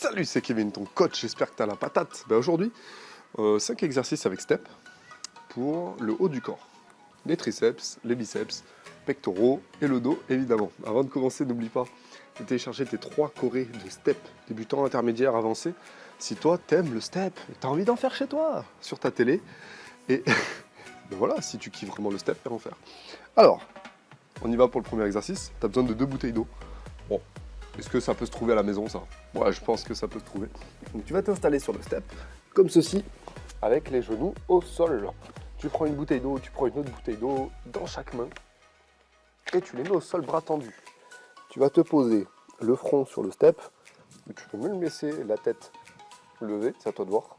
Salut, c'est Kevin, ton coach, j'espère que tu as la patate. Aujourd'hui, 5 exercices avec step pour le haut du corps. Les triceps, les biceps, pectoraux et le dos, évidemment. Avant de commencer, n'oublie pas de télécharger tes 3 chorés de step, débutant, intermédiaire, avancé. Si toi, t'aimes le step et t'as envie d'en faire chez toi, sur ta télé. Et ben voilà, si tu kiffes vraiment le step, fais en faire. Alors, on y va pour le premier exercice. Tu as besoin de 2 bouteilles d'eau. Bon. Est-ce que ça peut se trouver à la maison, ça? Ouais, je pense que ça peut se trouver. Donc tu vas t'installer sur le step, comme ceci, avec les genoux au sol. Tu prends une bouteille d'eau, tu prends une autre bouteille d'eau dans chaque main, et tu les mets au sol, bras tendus. Tu vas te poser le front sur le step, tu peux même laisser la tête levée, c'est à toi de voir.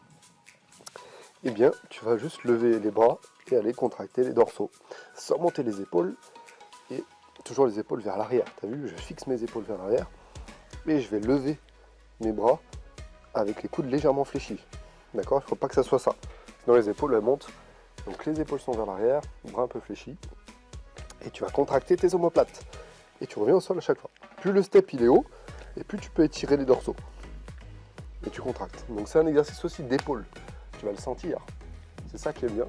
Eh bien, tu vas juste lever les bras et aller contracter les dorsaux, sans monter les épaules, et toujours les épaules vers l'arrière. Tu as vu, je fixe mes épaules vers l'arrière. Et je vais lever mes bras avec les coudes légèrement fléchis. D'accord? Il ne faut pas que ça soit ça. Sinon les épaules elles montent. Donc les épaules sont vers l'arrière, bras un peu fléchis. Et tu vas contracter tes omoplates. Et tu reviens au sol à chaque fois. Plus le step il est haut, et plus tu peux étirer les dorsaux. Et tu contractes. Donc c'est un exercice aussi d'épaule. Tu vas le sentir. C'est ça qui est bien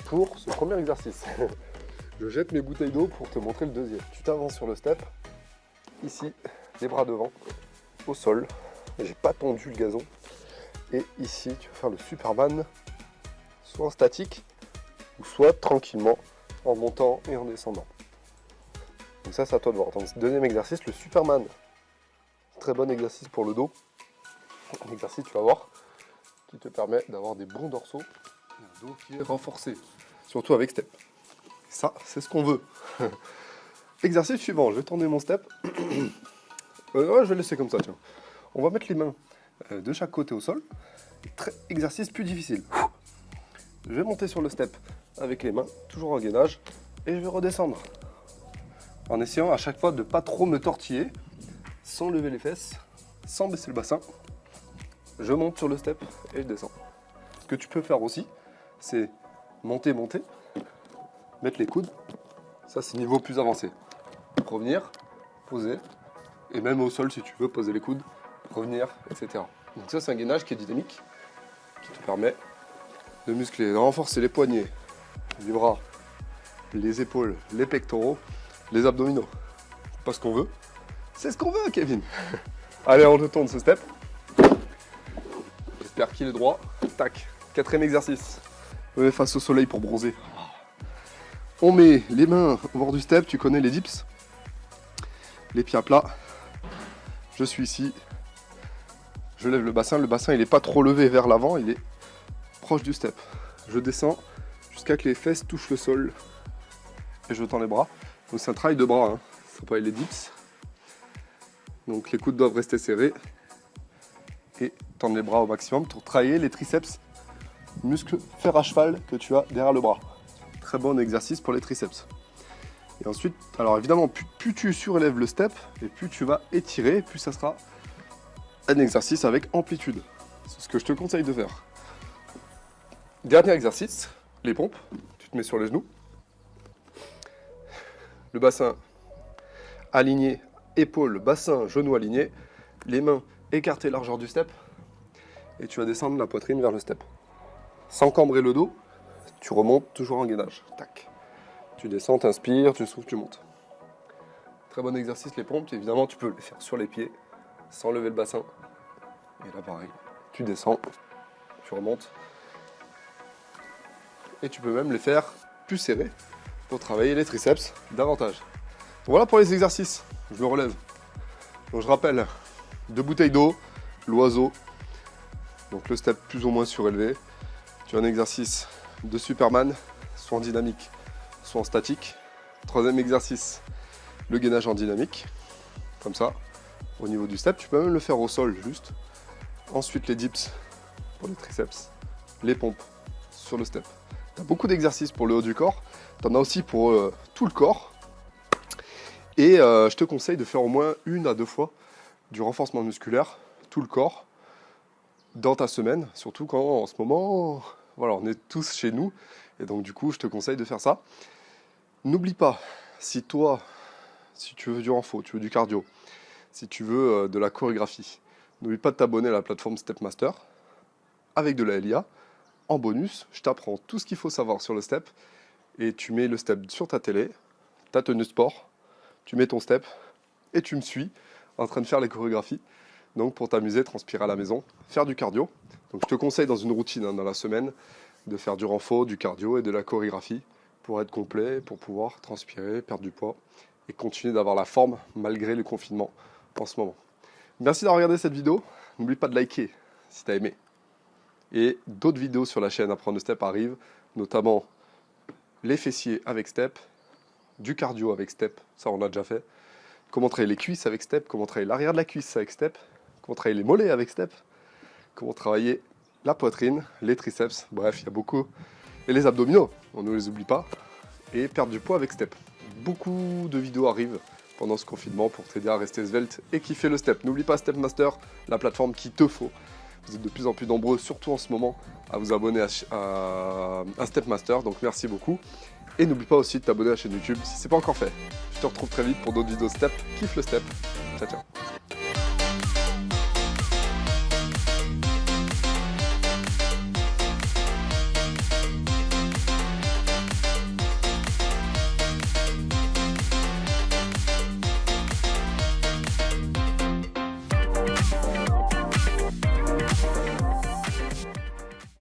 pour ce premier exercice. Je jette mes bouteilles d'eau pour te montrer le deuxième. Tu t'avances sur le step. Ici, les bras devant, au sol. J'ai pas tendu le gazon. Et ici, tu vas faire le Superman, soit en statique, ou soit tranquillement, en montant et en descendant. Donc ça, c'est à toi de voir. Donc, deuxième exercice, le Superman. Très bon exercice pour le dos. Un exercice, tu vas voir, qui te permet d'avoir des bons dorsaux et un dos qui est renforcé. Surtout avec step. Ça, c'est ce qu'on veut. Exercice suivant, je vais tourner mon step. Je vais laisser comme ça, tiens. On va mettre les mains de chaque côté au sol. Exercice plus difficile. Je vais monter sur le step avec les mains, toujours en gainage, et je vais redescendre. En essayant à chaque fois de ne pas trop me tortiller, sans lever les fesses, sans baisser le bassin. Je monte sur le step et je descends. Ce que tu peux faire aussi, c'est monter, mettre les coudes. Ça, c'est niveau plus avancé. Revenir, poser, et même au sol si tu veux, poser les coudes, revenir, etc. Donc ça, c'est un gainage qui est dynamique, qui te permet de muscler, de renforcer les poignets, les bras, les épaules, les pectoraux, les abdominaux. Pas ce qu'on veut, c'est ce qu'on veut, Kevin. Allez, on retourne ce step. J'espère qu'il est droit. Tac, quatrième exercice. On est face au soleil pour bronzer. On met les mains au bord du step, tu connais les dips. Les pieds à plat. Je suis ici. Je lève le bassin il n'est pas trop levé vers l'avant, il est proche du step. Je descends jusqu'à que les fesses touchent le sol. Et je tends les bras. Donc c'est un travail de bras, hein. Ça s'appelle les dips. Donc les coudes doivent rester serrés. Et tendre les bras au maximum pour travailler les triceps, muscles fer à cheval que tu as derrière le bras. Très bon exercice pour les triceps. Et ensuite, alors évidemment, plus tu surélèves le step, et plus tu vas étirer, plus ça sera un exercice avec amplitude. C'est ce que je te conseille de faire. Dernier exercice, les pompes. Tu te mets sur les genoux. Le bassin aligné, épaules, bassin, genoux alignés. Les mains écartées largeur du step. Et tu vas descendre la poitrine vers le step. Sans cambrer le dos, tu remontes toujours en gainage. Tac. Tu descends, tu inspires, tu souffles, tu montes. Très bon exercice, les pompes. Évidemment, tu peux les faire sur les pieds, sans lever le bassin. Et là, pareil. Tu descends, tu remontes. Et tu peux même les faire plus serrés pour travailler les triceps davantage. Voilà pour les exercices. Je me relève. Donc, je rappelle, 2 bouteilles d'eau, l'oiseau. Donc, le step plus ou moins surélevé. Tu as un exercice de Superman, soit en dynamique, soit en statique. Troisième exercice, le gainage en dynamique, comme ça, au niveau du step. Tu peux même le faire au sol, juste. Ensuite, les dips pour les triceps, les pompes sur le step. Tu as beaucoup d'exercices pour le haut du corps. Tu en as aussi pour tout le corps. Et je te conseille de faire au moins 1 à 2 fois du renforcement musculaire, tout le corps, dans ta semaine. Surtout quand, en ce moment, voilà, on est tous chez nous. Et donc, du coup, je te conseille de faire ça. N'oublie pas, si tu veux du renfort, tu veux du cardio, si tu veux de la chorégraphie, N'oublie pas de t'abonner à la plateforme Stepmaster avec de la LIA. En bonus, je t'apprends tout ce qu'il faut savoir sur le step et tu mets le step sur ta télé, ta tenue sport, tu mets ton step et tu me suis en train de faire les chorégraphies. Donc pour t'amuser, transpirer à la maison, faire du cardio. Donc je te conseille dans une routine dans la semaine de faire du renfort, du cardio et de la chorégraphie pour être complet, pour pouvoir transpirer, perdre du poids et continuer d'avoir la forme malgré le confinement en ce moment. Merci d'avoir regardé cette vidéo. N'oublie pas de liker si tu as aimé. Et d'autres vidéos sur la chaîne Apprendre le Step arrivent, notamment les fessiers avec step, du cardio avec step, ça on a déjà fait, comment travailler les cuisses avec step, comment travailler l'arrière de la cuisse avec step, comment travailler les mollets avec step, comment travailler la poitrine, les triceps, bref, il y a beaucoup. Et les abdominaux, on ne les oublie pas, et perdre du poids avec step. Beaucoup de vidéos arrivent pendant ce confinement pour t'aider à rester svelte et kiffer le step. N'oublie pas Stepmaster, la plateforme qu'il te faut. Vous êtes de plus en plus nombreux, surtout en ce moment, à vous abonner à Stepmaster, donc merci beaucoup. Et n'oublie pas aussi de t'abonner à la chaîne YouTube si ce n'est pas encore fait. Je te retrouve très vite pour d'autres vidéos step. Kiffe le step. Ciao, ciao.